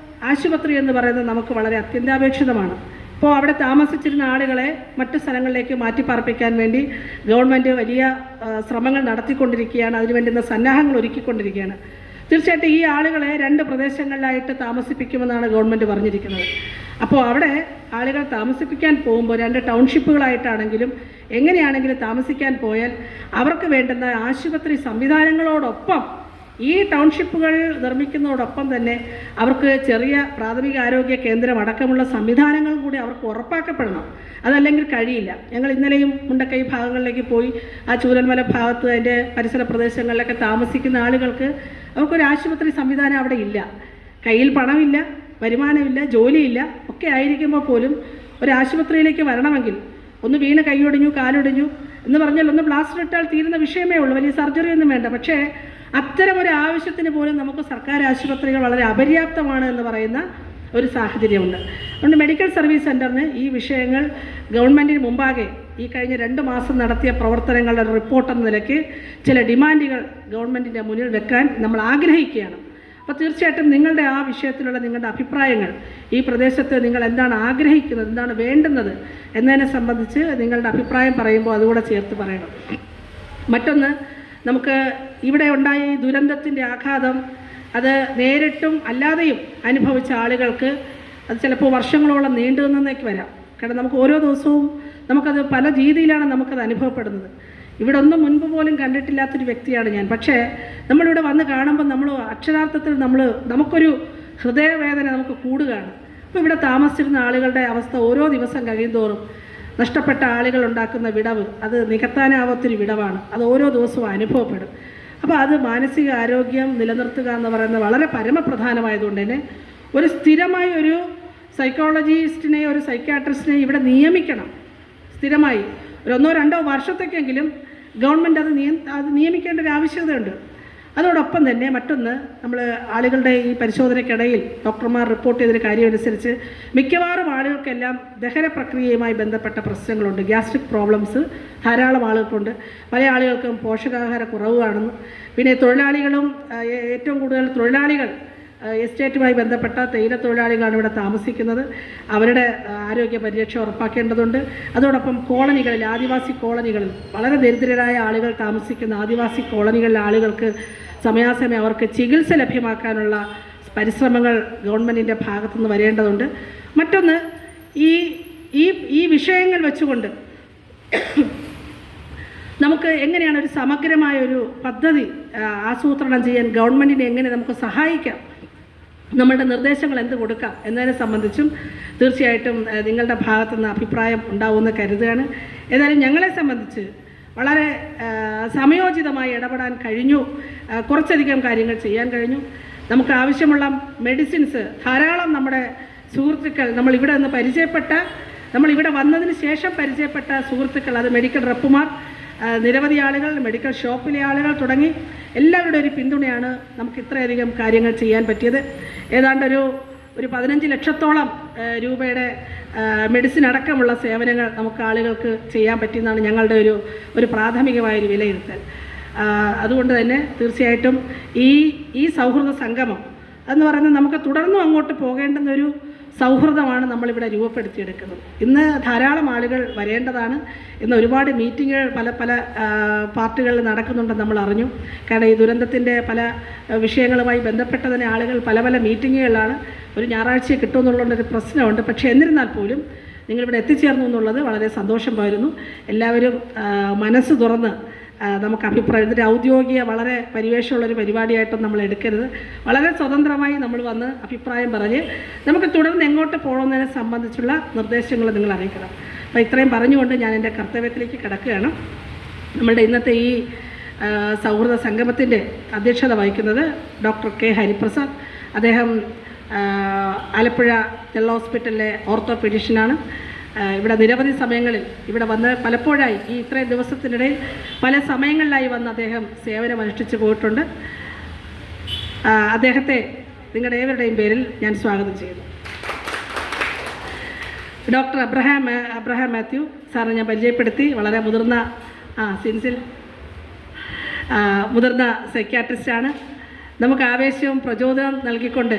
ആശുപത്രി എന്ന് പറയുന്നത് നമുക്ക് വളരെ അത്യന്താപേക്ഷിതമാണ്. ഇപ്പോൾ അവിടെ താമസിച്ചിരുന്ന ആളുകളെ മറ്റു സ്ഥലങ്ങളിലേക്ക് മാറ്റിപ്പാർപ്പിക്കാൻ വേണ്ടി ഗവൺമെൻറ് വലിയ ശ്രമങ്ങൾ നടത്തിക്കൊണ്ടിരിക്കുകയാണ്, അതിനു വേണ്ടുന്ന സന്നാഹങ്ങൾ ഒരുക്കിക്കൊണ്ടിരിക്കുകയാണ്. തീർച്ചയായിട്ടും ഈ ആളുകളെ 2 പ്രദേശങ്ങളിലായിട്ട് താമസിപ്പിക്കുമെന്നാണ് ഗവൺമെൻറ് പറഞ്ഞിരിക്കുന്നത്. അപ്പോൾ അവിടെ ആളുകൾ താമസിപ്പിക്കാൻ പോകുമ്പോൾ 2 ടൗൺഷിപ്പുകളായിട്ടാണെങ്കിലും എങ്ങനെയാണെങ്കിലും താമസിക്കാൻ പോയാൽ അവർക്ക് വേണ്ടുന്ന ആശുപത്രി സംവിധാനങ്ങളോടൊപ്പം ഈ ടൗൺഷിപ്പുകൾ നിർമ്മിക്കുന്നതോടൊപ്പം തന്നെ അവർക്ക് ചെറിയ പ്രാഥമിക ആരോഗ്യ കേന്ദ്രം അടക്കമുള്ള സംവിധാനങ്ങൾ കൂടി അവർക്ക് ഉറപ്പാക്കപ്പെടണം. അതല്ലെങ്കിൽ കഴിയില്ല. ഞങ്ങൾ ഇന്നലെയും മുണ്ടക്കൈ ഭാഗങ്ങളിലേക്ക് പോയി ആ ചൂരൽമല ഭാഗത്ത് അതിൻ്റെ പരിസര പ്രദേശങ്ങളിലൊക്കെ താമസിക്കുന്ന ആളുകൾക്ക് അവർക്കൊരു ആശുപത്രി സംവിധാനം അവിടെ ഇല്ല. കയ്യിൽ പണമില്ല, വരുമാനമില്ല, ജോലിയില്ല ഒക്കെ ആയിരിക്കുമ്പോൾ പോലും ഒരു ആശുപത്രിയിലേക്ക് വരണമെങ്കിൽ ഒന്ന് വീണ് കൈയൊടിഞ്ഞു കാലൊടിഞ്ഞു എന്ന് പറഞ്ഞാൽ ഒന്ന് പ്ലാസ്റ്റർ ഇട്ടാൽ തീരുന്ന വിഷയമേ ഉള്ളൂ, വലിയ സർജറി ഒന്നും വേണ്ട. പക്ഷേ അത്തരം ഒരു ആവശ്യത്തിന് പോലും നമുക്ക് സർക്കാർ ആശുപത്രികൾ വളരെ അപര്യാപ്തമാണ് എന്ന് പറയുന്ന ഒരു സാഹചര്യമുണ്ട്. അതുകൊണ്ട് മെഡിക്കൽ സർവീസ് സെൻ്ററിന് ഈ വിഷയങ്ങൾ ഗവൺമെൻറ്റിന് മുമ്പാകെ ഈ കഴിഞ്ഞ 2 മാസം നടത്തിയ പ്രവർത്തനങ്ങളുടെ റിപ്പോർട്ട് എന്ന നിലയ്ക്ക് ചില ഡിമാൻഡുകൾ ഗവൺമെൻറ്റിൻ്റെ മുന്നിൽ വെക്കാൻ നമ്മൾ ആഗ്രഹിക്കുകയാണ്. അപ്പോൾ തീർച്ചയായിട്ടും നിങ്ങളുടെ ആ വിഷയത്തിലുള്ള നിങ്ങളുടെ അഭിപ്രായങ്ങൾ, ഈ പ്രദേശത്ത് നിങ്ങൾ എന്താണ് ആഗ്രഹിക്കുന്നത്, എന്താണ് വേണ്ടുന്നത് എന്നതിനെ സംബന്ധിച്ച് നിങ്ങളുടെ അഭിപ്രായം പറയുമ്പോൾ അതുകൂടെ ചേർത്ത് പറയണം. മറ്റൊന്ന്, നമുക്ക് ഇവിടെ ഉണ്ടായ ഈ ദുരന്തത്തിൻ്റെ ആഘാതം അത് നേരിട്ടും അല്ലാതെയും അനുഭവിച്ച ആളുകൾക്ക് അത് ചിലപ്പോൾ വർഷങ്ങളോളം നീണ്ടു നിന്നേക്ക് വരാം. കാരണം നമുക്ക് ഓരോ ദിവസവും നമുക്കത് പല രീതിയിലാണ് നമുക്കത് അനുഭവപ്പെടുന്നത്. ഇവിടെ ഒന്നും മുൻപ് പോലും കണ്ടിട്ടില്ലാത്തൊരു വ്യക്തിയാണ് ഞാൻ. പക്ഷേ നമ്മളിവിടെ വന്ന് കാണുമ്പോൾ നമ്മൾ അക്ഷരാർത്ഥത്തിൽ നമുക്കൊരു ഹൃദയവേദന നമുക്ക് കൂടുകയാണ്. അപ്പോൾ ഇവിടെ താമസിച്ചിരുന്ന ആളുകളുടെ അവസ്ഥ ഓരോ ദിവസം കഴിയുന്തോറും നഷ്ടപ്പെട്ട ആളുകൾ ഉണ്ടാക്കുന്ന വിടവ് അത് നികത്താനാവാത്തൊരു വിടവാണ്. അത് ഓരോ ദിവസവും അനുഭവപ്പെടും. അപ്പോൾ അത് മാനസിക ആരോഗ്യം നിലനിർത്തുക എന്ന് പറയുന്നത് വളരെ പരമപ്രധാനമായതുകൊണ്ട് തന്നെ ഒരു സ്ഥിരമായ ഒരു സൈക്കോളജിസ്റ്റിനെ, ഒരു സൈക്യാട്രിസ്റ്റിനെ ഇവിടെ നിയമിക്കണം. സ്ഥിരമായി ഒരു 1-2 വർഷത്തേക്കെങ്കിലും ഗവൺമെൻറ് അത് നിയമിക്കേണ്ട ഒരു ആവശ്യകതയുണ്ട്. അതോടൊപ്പം തന്നെ മറ്റൊന്ന്, നമ്മൾ ആളുകളുടെ ഈ പരിശോധനയ്ക്കിടയിൽ ഡോക്ടർമാർ റിപ്പോർട്ട് ചെയ്തൊരു കാര്യമനുസരിച്ച് മിക്കവാറും ആളുകൾക്കെല്ലാം ദഹന പ്രക്രിയയുമായി ബന്ധപ്പെട്ട പ്രശ്നങ്ങളുണ്ട്. ഗ്യാസ്ട്രിക് പ്രോബ്ലംസ് ധാരാളം ആളുകൾക്കുണ്ട്. പല ആളുകൾക്കും പോഷകാഹാര കുറവാണെന്ന്. പിന്നെ തൊഴിലാളികളും ഏറ്റവും കൂടുതൽ തൊഴിലാളികൾ എസ്റ്റേറ്റുമായി ബന്ധപ്പെട്ട തേയില തൊഴിലാളികളാണ് ഇവിടെ താമസിക്കുന്നത്. അവരുടെ ആരോഗ്യ പരിരക്ഷ ഉറപ്പാക്കേണ്ടതുണ്ട്. അതോടൊപ്പം കോളനികളിൽ, ആദിവാസി കോളനികളിൽ വളരെ ദരിദ്രരായ ആളുകൾ താമസിക്കുന്ന ആദിവാസി കോളനികളിലെ ആളുകൾക്ക് സമയാസമയം അവർക്ക് ചികിത്സ ലഭ്യമാക്കാനുള്ള പരിശ്രമങ്ങൾ ഗവൺമെൻറ്റിൻ്റെ ഭാഗത്തുനിന്ന് വരേണ്ടതുണ്ട്. മറ്റൊന്ന്, ഈ വിഷയങ്ങൾ വെച്ചുകൊണ്ട് നമുക്ക് എങ്ങനെയാണ് ഒരു സമഗ്രമായ ഒരു പദ്ധതി ആസൂത്രണം ചെയ്യാൻ ഗവൺമെൻറ്റിനെ എങ്ങനെ നമുക്ക് സഹായിക്കാം, നമ്മളുടെ നിർദ്ദേശങ്ങൾ എന്ത് കൊടുക്കാം എന്നതിനെ സംബന്ധിച്ചും തീർച്ചയായിട്ടും നിങ്ങളുടെ ഭാഗത്തുനിന്ന് അഭിപ്രായം ഉണ്ടാവുമെന്ന് കരുതുകയാണ്. ഏതായാലും ഞങ്ങളെ സംബന്ധിച്ച് വളരെ സമയോചിതമായി ഇടപെടാൻ കഴിഞ്ഞു. കുറച്ചധികം കാര്യങ്ങൾ ചെയ്യാൻ കഴിഞ്ഞു. നമുക്ക് ആവശ്യമുള്ള മെഡിസിൻസ് ധാരാളം നമ്മുടെ സുഹൃത്തുക്കൾ നമ്മളിവിടെ നിന്ന് നമ്മളിവിടെ വന്നതിന് ശേഷം പരിചയപ്പെട്ട സുഹൃത്തുക്കൾ, അത് മെഡിക്കൽ റെപ്പുമാർ, നിരവധി ആളുകൾ, മെഡിക്കൽ ഷോപ്പിലെ ആളുകൾ തുടങ്ങി എല്ലാവരുടെ ഒരു പിന്തുണയാണ് നമുക്ക് ഇത്രയധികം കാര്യങ്ങൾ ചെയ്യാൻ പറ്റിയത്. ഏതാണ്ട് ഒരു 15 ലക്ഷത്തോളം രൂപയുടെ മെഡിസിൻ അടക്കമുള്ള സേവനങ്ങൾ നമുക്ക് ആളുകൾക്ക് ചെയ്യാൻ പറ്റിയെന്നാണ് ഞങ്ങളുടെ ഒരു പ്രാഥമികമായൊരു വിലയിരുത്തൽ. അതുകൊണ്ട് തന്നെ തീർച്ചയായിട്ടും ഈ സൗഹൃദ സംഗമം എന്ന് പറയുന്നത് നമുക്ക് തുടർന്നും അങ്ങോട്ട് പോകേണ്ടുന്നൊരു സൗഹൃദമാണ് നമ്മളിവിടെ രൂപപ്പെടുത്തിയെടുക്കുന്നത്. ഇന്ന് ധാരാളം ആളുകൾ വരേണ്ടതാണ്. ഇന്ന് ഒരുപാട് മീറ്റിങ്ങുകൾ പല പാർട്ടികളിൽ നടക്കുന്നുണ്ടെന്ന് നമ്മൾ അറിഞ്ഞു. കാരണം ഈ ദുരന്തത്തിൻ്റെ പല വിഷയങ്ങളുമായി ബന്ധപ്പെട്ട തന്നെ ആളുകൾ പല മീറ്റിങ്ങുകളിലാണ്. ഒരു ഞായറാഴ്ച കിട്ടുമെന്നുള്ളൊരു പ്രശ്നമുണ്ട്. പക്ഷേ എന്നിരുന്നാൽ പോലും നിങ്ങളിവിടെ എത്തിച്ചേർന്നു എന്നുള്ളത് വളരെ സന്തോഷം പകരുന്നു. എല്ലാവരും മനസ്സ് തുറന്ന് നമുക്ക് അഭിപ്രായം, ഇതിൻ്റെ ഔദ്യോഗിക വളരെ പരിവേഷമുള്ളൊരു പരിപാടിയായിട്ടും നമ്മൾ എടുക്കരുത്. വളരെ സ്വതന്ത്രമായി നമ്മൾ വന്ന് അഭിപ്രായം പറഞ്ഞ് നമുക്ക് തുടർന്ന് എങ്ങോട്ട് പോകണമെന്നതിനെ സംബന്ധിച്ചുള്ള നിർദ്ദേശങ്ങൾ നിങ്ങൾ അറിയിക്കണം. അപ്പോൾ ഇത്രയും പറഞ്ഞുകൊണ്ട് ഞാൻ എൻ്റെ കർത്തവ്യത്തിലേക്ക് കിടക്കുകയാണ്. നമ്മളുടെ ഇന്നത്തെ ഈ സൗഹൃദ സംഗമത്തിൻ്റെ അധ്യക്ഷത വഹിക്കുന്നത് ഡോക്ടർ കെ ഹരിപ്രസാദ്. അദ്ദേഹം ആലപ്പുഴ ജനറൽ ഹോസ്പിറ്റലിലെ ഓർത്തോപീഡിഷ്യനാണ്. ഇവിടെ നിരവധി സമയങ്ങളിൽ ഇവിടെ വന്ന് പലപ്പോഴായി ഈ ഇത്രയും ദിവസത്തിനിടയിൽ പല സമയങ്ങളിലായി വന്ന് അദ്ദേഹം സേവനം അനുഷ്ഠിച്ചു പോയിട്ടുണ്ട്. അദ്ദേഹത്തെ നിങ്ങളുടെ ഏവരുടെയും പേരിൽ ഞാൻ സ്വാഗതം ചെയ്യുന്നു. ഡോക്ടർ അബ്രഹാം മാത്യു സാറിനെ ഞാൻ പരിചയപ്പെടുത്തി. വളരെ മുതിർന്ന മുതിർന്ന സൈക്യാട്രിസ്റ്റാണ്. നമുക്ക് ആവേശവും പ്രചോദനം നൽകിക്കൊണ്ട്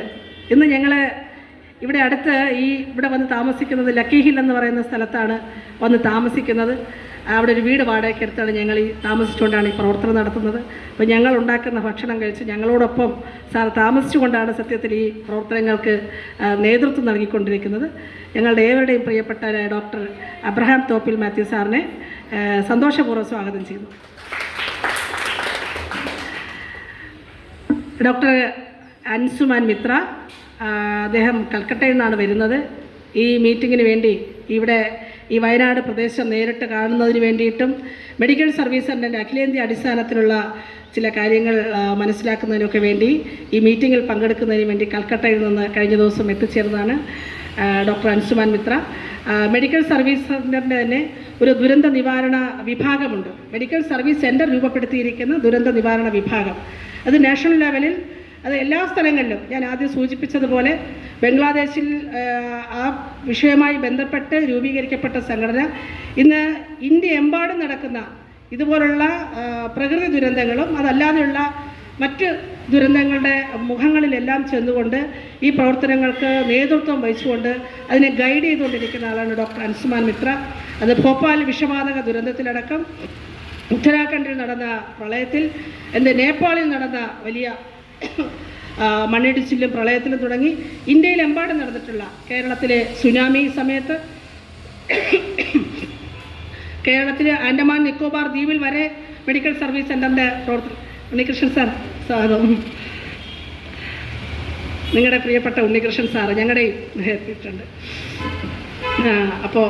ഇന്ന് ഞങ്ങൾ ഇവിടെ അടുത്ത് ഇവിടെ വന്ന് താമസിക്കുന്നത് ലക്കി ഹിൽ എന്ന് പറയുന്ന സ്ഥലത്താണ് വന്ന് താമസിക്കുന്നത്. അവിടെ ഒരു വീട് വാടകയ്ക്കെടുത്താണ് ഞങ്ങൾ താമസിച്ചുകൊണ്ടാണ് ഈ പ്രവർത്തനം നടത്തുന്നത്. അപ്പോൾ ഞങ്ങൾ ഉണ്ടാക്കുന്ന ഭക്ഷണം കഴിച്ച് ഞങ്ങളോടൊപ്പം സാർ താമസിച്ചുകൊണ്ടാണ് സത്യത്തിൽ ഈ പ്രവർത്തനങ്ങൾക്ക് നേതൃത്വം നൽകിക്കൊണ്ടിരിക്കുന്നത്. ഞങ്ങളുടെ ഏവരുടെയും പ്രിയപ്പെട്ട ഡോക്ടർ അബ്രഹാം തോപ്പിൽ മാത്യു സാറിനെ സന്തോഷപൂർവ്വം സ്വാഗതം ചെയ്യുന്നു. ഡോക്ടർ അൻസുമാൻ മിത്ര, അദ്ദേഹം കൽക്കട്ടയിൽ നിന്നാണ് വരുന്നത്. ഈ മീറ്റിങ്ങിന് വേണ്ടി ഇവിടെ ഈ വയനാട് പ്രദേശം നേരിട്ട് കാണുന്നതിന് വേണ്ടിയിട്ടും മെഡിക്കൽ സർവീസ് സെൻ്ററിൻ്റെ അഖിലേന്ത്യാ അടിസ്ഥാനത്തിലുള്ള ചില കാര്യങ്ങൾ മനസ്സിലാക്കുന്നതിനൊക്കെ വേണ്ടി ഈ മീറ്റിങ്ങിൽ പങ്കെടുക്കുന്നതിന് വേണ്ടി കൽക്കട്ടയിൽ നിന്ന് കഴിഞ്ഞ ദിവസം എത്തിച്ചേർന്നതാണ് ഡോക്ടർ അൻസുമാൻ മിത്ര. മെഡിക്കൽ സർവീസ് സെൻ്ററിൻ്റെ തന്നെ ഒരു ദുരന്ത നിവാരണ വിഭാഗമുണ്ട്. മെഡിക്കൽ സർവീസ് സെൻ്റർ രൂപപ്പെടുത്തിയിരിക്കുന്ന ദുരന്ത നിവാരണ വിഭാഗം അത് നാഷണൽ ലെവലിൽ, അത് എല്ലാ സ്ഥലങ്ങളിലും ഞാൻ ആദ്യം സൂചിപ്പിച്ചതുപോലെ ബംഗ്ലാദേശിൽ ആ വിഷയവുമായി ബന്ധപ്പെട്ട് രൂപീകരിക്കപ്പെട്ട സംഘടന ഇന്ന് ഇന്ത്യ എമ്പാടും നടക്കുന്ന ഇതുപോലുള്ള പ്രകൃതി ദുരന്തങ്ങളും അതല്ലാതെയുള്ള മറ്റ് ദുരന്തങ്ങളുടെ മുഖങ്ങളിലെല്ലാം ചെന്നുകൊണ്ട് ഈ പ്രവർത്തനങ്ങൾക്ക് നേതൃത്വം വഹിച്ചുകൊണ്ട് അതിനെ ഗൈഡ് ചെയ്തുകൊണ്ടിരിക്കുന്ന ആളാണ് ഡോക്ടർ അൻസുമാൻ മിത്ര. അത് ഭോപ്പാൽ വിഷവാതക ദുരന്തത്തിലടക്കം, ഉത്തരാഖണ്ഡിൽ നടന്ന പ്രളയത്തിൽ, നേപ്പാളിൽ നടന്ന വലിയ മണ്ണിടിച്ചിലും പ്രളയത്തിലും തുടങ്ങി ഇന്ത്യയിലെമ്പാടും നടന്നിട്ടുള്ള കേരളത്തിലെ സുനാമി സമയത്ത്, കേരളത്തിൽ ആൻഡമാൻ നിക്കോബാർ ദ്വീപിൽ വരെ മെഡിക്കൽ സർവീസ് സെൻ്ററിൻ്റെ പ്രവർത്തനം. ഉണ്ണികൃഷ്ണൻ സാർ സ്വാഗതം. നിങ്ങളുടെ പ്രിയപ്പെട്ട ഉണ്ണികൃഷ്ണൻ സാറ് ഞങ്ങളുടെയും എത്തിയിട്ടുണ്ട്. അപ്പോൾ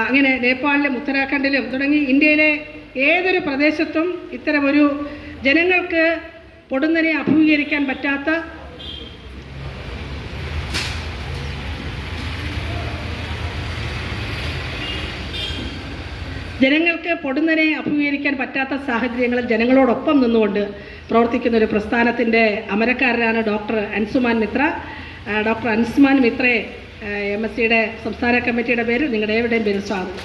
അങ്ങനെ നേപ്പാളിലും ഉത്തരാഖണ്ഡിലും തുടങ്ങി ഇന്ത്യയിലെ ഏതൊരു പ്രദേശത്തും ഇത്തരമൊരു ജനങ്ങൾക്ക് പൊടുന്നനെ അഭിമുഖീകരിക്കാൻ പറ്റാത്ത സാഹചര്യങ്ങളിൽ ജനങ്ങളോടൊപ്പം നിന്നുകൊണ്ട് പ്രവർത്തിക്കുന്ന ഒരു പ്രസ്ഥാനത്തിൻ്റെ അമരക്കാരനാണ് ഡോക്ടർ അൻസുമാൻ മിത്ര. ഡോക്ടർ അൻസുമാൻ മിത്രയെ MSCയുടെ സംസ്ഥാന കമ്മിറ്റിയുടെ പേരിൽ നിങ്ങളുടെ ഏവരുടെയും പേരിൽ സ്വാഗതം.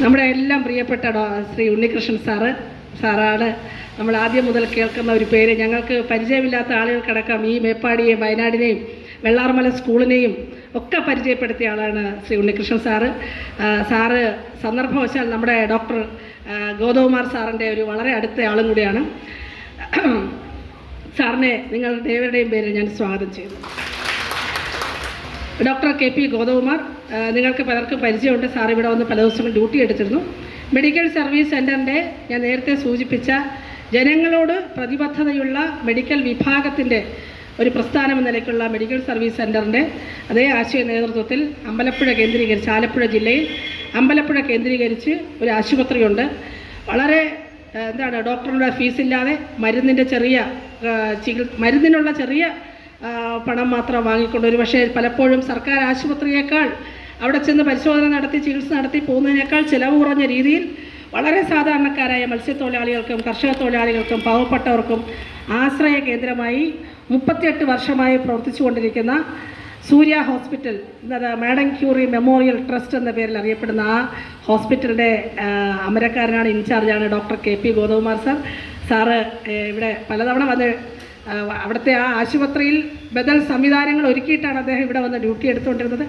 നമ്മുടെ എല്ലാം പ്രിയപ്പെട്ട ശ്രീ ഉണ്ണികൃഷ്ണൻ സാറാണ് നമ്മൾ ആദ്യം മുതൽ കേൾക്കുന്ന ഒരു പേര്. ഞങ്ങൾക്ക് പരിചയമില്ലാത്ത ആളുകൾക്കടക്കം ഈ മേപ്പാടിയെയും വയനാടിനെയും വെള്ളാർമല സ്കൂളിനെയും ഒക്കെ പരിചയപ്പെടുത്തിയ ആളാണ് ശ്രീ ഉണ്ണികൃഷ്ണൻ സാറ് സന്ദർഭവശാൽ നമ്മുടെ ഡോക്ടർ ഗോതകുമാർ സാറിൻ്റെ ഒരു വളരെ അടുത്ത ആളും കൂടിയാണ്. സാറിനെ നിങ്ങളുടെ ഏവരുടെയും പേരിൽ ഞാൻ സ്വാഗതം ചെയ്യുന്നു. ഡോക്ടർ KP ഗോതകുമാർ, നിങ്ങൾക്ക് പലർക്കും പരിചയമുണ്ട്. സാർ ഇവിടെ വന്ന് പല ദിവസങ്ങൾ ഡ്യൂട്ടി എടുത്തിരുന്നു. മെഡിക്കൽ സർവീസ് സെൻ്ററിൻ്റെ ഞാൻ നേരത്തെ സൂചിപ്പിച്ച ജനങ്ങളോട് പ്രതിബദ്ധതയുള്ള മെഡിക്കൽ വിഭാഗത്തിൻ്റെ ഒരു പ്രസ്ഥാനം എന്ന നിലയ്ക്കുള്ള മെഡിക്കൽ സർവീസ് സെൻ്ററിൻ്റെ അതേ ആശയ നേതൃത്വത്തിൽ അമ്പലപ്പുഴ കേന്ദ്രീകരിച്ച്, ആലപ്പുഴ ജില്ലയിൽ അമ്പലപ്പുഴ കേന്ദ്രീകരിച്ച് ഒരു ആശുപത്രിയുണ്ട്. വളരെ ഡോക്ടറുടെ ഫീസില്ലാതെ മരുന്നിനുള്ള ചെറിയ പണം മാത്രം വാങ്ങിക്കൊണ്ട്, ഒരു പക്ഷേ പലപ്പോഴും സർക്കാർ ആശുപത്രിയേക്കാൾ അവിടെ ചെന്ന് പരിശോധന നടത്തി ചികിത്സ നടത്തി പോകുന്നതിനേക്കാൾ ചിലവ് കുറഞ്ഞ രീതിയിൽ വളരെ സാധാരണക്കാരായ മത്സ്യത്തൊഴിലാളികൾക്കും കർഷക തൊഴിലാളികൾക്കും പാവപ്പെട്ടവർക്കും ആശ്രയ കേന്ദ്രമായി 38 വർഷമായി പ്രവർത്തിച്ചു കൊണ്ടിരിക്കുന്ന Surya hospital, madam Curie memorial trust എന്ന പേരിൽ അറിയപ്പെടുന്ന ആ ഹോസ്പിറ്റലിൻ്റെ അമരക്കാരനാണ്, ഇൻചാർജാണ് ഡോക്ടർ KP ഗോതകുമാർ സാറ്. ഇവിടെ പലതവണ വന്ന് അവിടുത്തെ ആ ആശുപത്രിയിൽ ബദൽ സംവിധാനങ്ങൾ ഒരുക്കിയിട്ടാണ് അദ്ദേഹം ഇവിടെ വന്ന് ഡ്യൂട്ടി എടുത്തുകൊണ്ടിരുന്നത്.